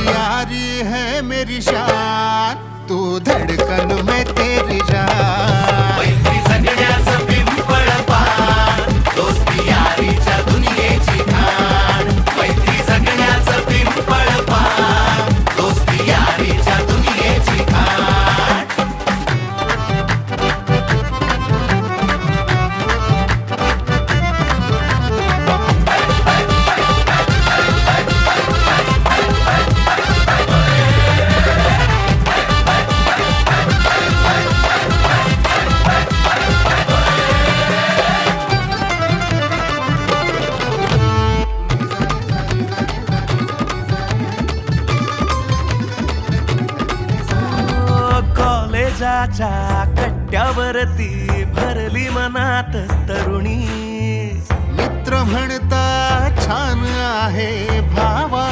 यारी है मेरी शान, तू धड़कन में तेरी जान। मैत्री जगण्याचं पिंपळ पान, दोस्ती यारीच्या दुनियेची खाण। मैत्री जगण्याचं पिंपळ पान, दोस्ती यारीच्या दुनियेची खाण। कॉलेजाच्या कट्ट्यावरती भरली मनात तरुणी। मित्र म्हणता छान आहे भावा